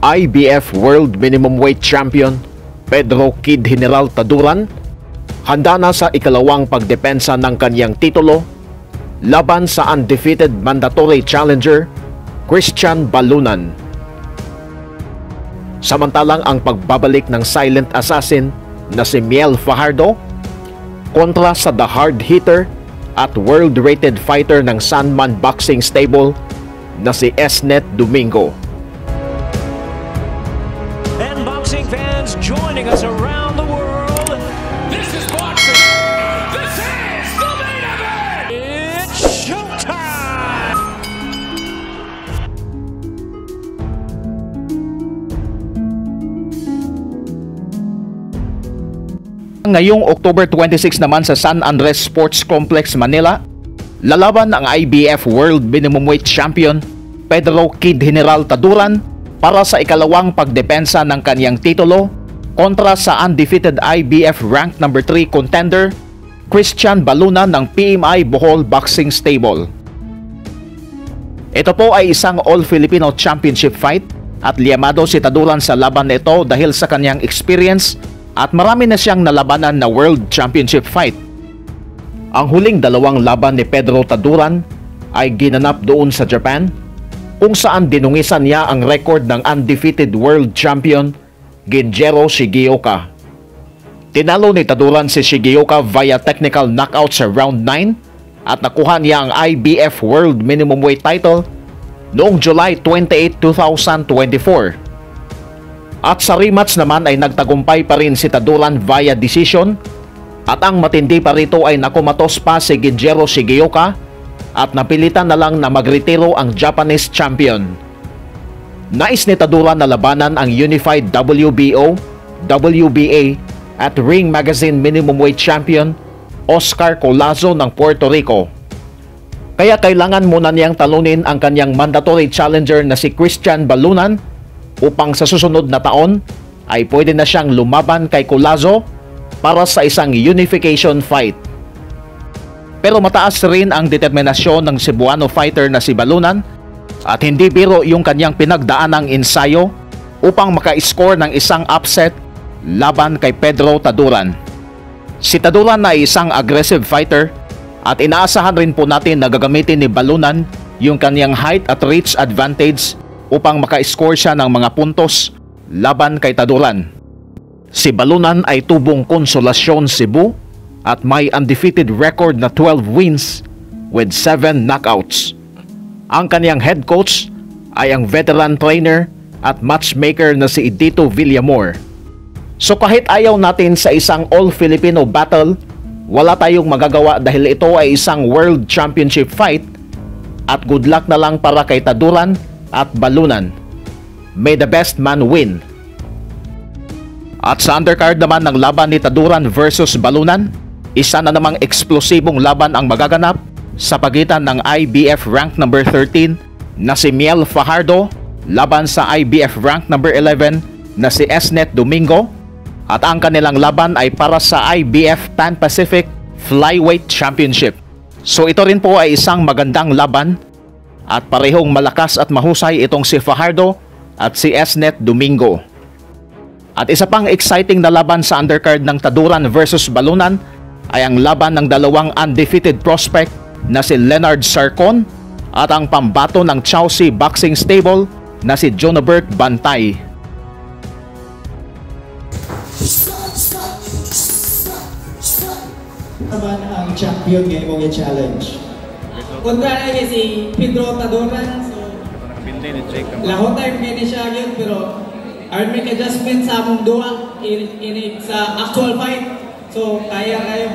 IBF World Minimum Weight Champion Pedro Kid General Taduran handa na sa ikalawang pagdepensa ng kanyang titulo laban sa undefeated mandatory challenger Christian Balunan. Samantalang ang pagbabalik ng silent assassin na si Miel Fajardo kontra sa the hard hitter at world-rated fighter ng Sandman Boxing Stable na si Esnet Domingo. And boxing fans joining us around the world. This is boxing. This is the main event. It's showtime. Ngayong October 26 naman sa San Andres Sports Complex, Manila, lalaban ang IBF World Minimum Weight Champion Pedro Kid General Taduran para sa ikalawang pagdepensa ng kanyang titulo kontra sa undefeated IBF Rank No. 3 contender Christian Balunan ng PMI Bohol Boxing Stable. Ito po ay isang All-Filipino Championship fight at liyamado si Taduran sa laban na ito dahil sa kanyang experience at marami na siyang nalabanan na World Championship fight. Ang huling dalawang laban ni Pedro Taduran ay ginanap doon sa Japan, kung saan dinungisan niya ang record ng undefeated World Champion Genjiro Shigeoka. Tinalo ni Taduran si Shigeoka via technical knockout sa round 9 at nakuha niya ang IBF World Minimum Weight title noong July 28, 2024. At sa rematch naman ay nagtagumpay pa rin si Taduran via decision at ang matindi pa rito ay nakumatos pa si Genjiro Shigeoka at napilitan na lang na magretiro ang Japanese champion. Nais ni Taduran na labanan ang unified WBO, WBA at Ring Magazine Minimum Weight Champion Oscar Collazo ng Puerto Rico. Kaya kailangan muna niyang talunin ang kanyang mandatory challenger na si Christian Balunan upang sa susunod na taon ay pwede na siyang lumaban kay Collazo para sa isang unification fight. Pero mataas rin ang determinasyon ng Cebuano fighter na si Balunan at hindi biro yung kanyang pinagdaanang ensayo upang maka-score ng isang upset laban kay Pedro Taduran. Si Taduran ay isang aggressive fighter at inaasahan rin po natin na gagamitin ni Balunan yung kanyang height at reach advantage upang maka-score siya ng mga puntos laban kay Taduran. Si Balunan ay tubong Konsolasyon Cebu at may undefeated record na 12 wins with 7 knockouts. Ang kanyang head coach ay ang veteran trainer at matchmaker na si Edito Villamor. So kahit ayaw natin sa isang all-Filipino battle, wala tayong magagawa dahil ito ay isang World Championship fight at good luck na lang para kay Taduran at Balunan. May the best man win. At sa undercard naman ng laban ni Taduran versus Balunan, isa na namang eksplosibong laban ang magaganap sa pagitan ng IBF Rank No. 13 na si Miel Fajardo laban sa IBF Rank No. 11 na si Esnet Domingo, at ang kanilang laban ay para sa IBF Pan Pacific Flyweight Championship. So ito rin po ay isang magandang laban at parehong malakas at mahusay itong si Fajardo at si Esnet Domingo. At isa pang exciting na laban sa undercard ng Taduran versus Balunan ay ang laban ng dalawang undefeated prospect na si Leonard Sarcon at ang pambato ng Chelsea Boxing Stable na si Jonobert Bantay. Naman ang champion ngayon mong i-challenge. Kontra na si Pedro Taduran, so lahot tayo ngayon siya yun, pero are make adjustment sa among duwa in sa actual fight, so kaya kayo.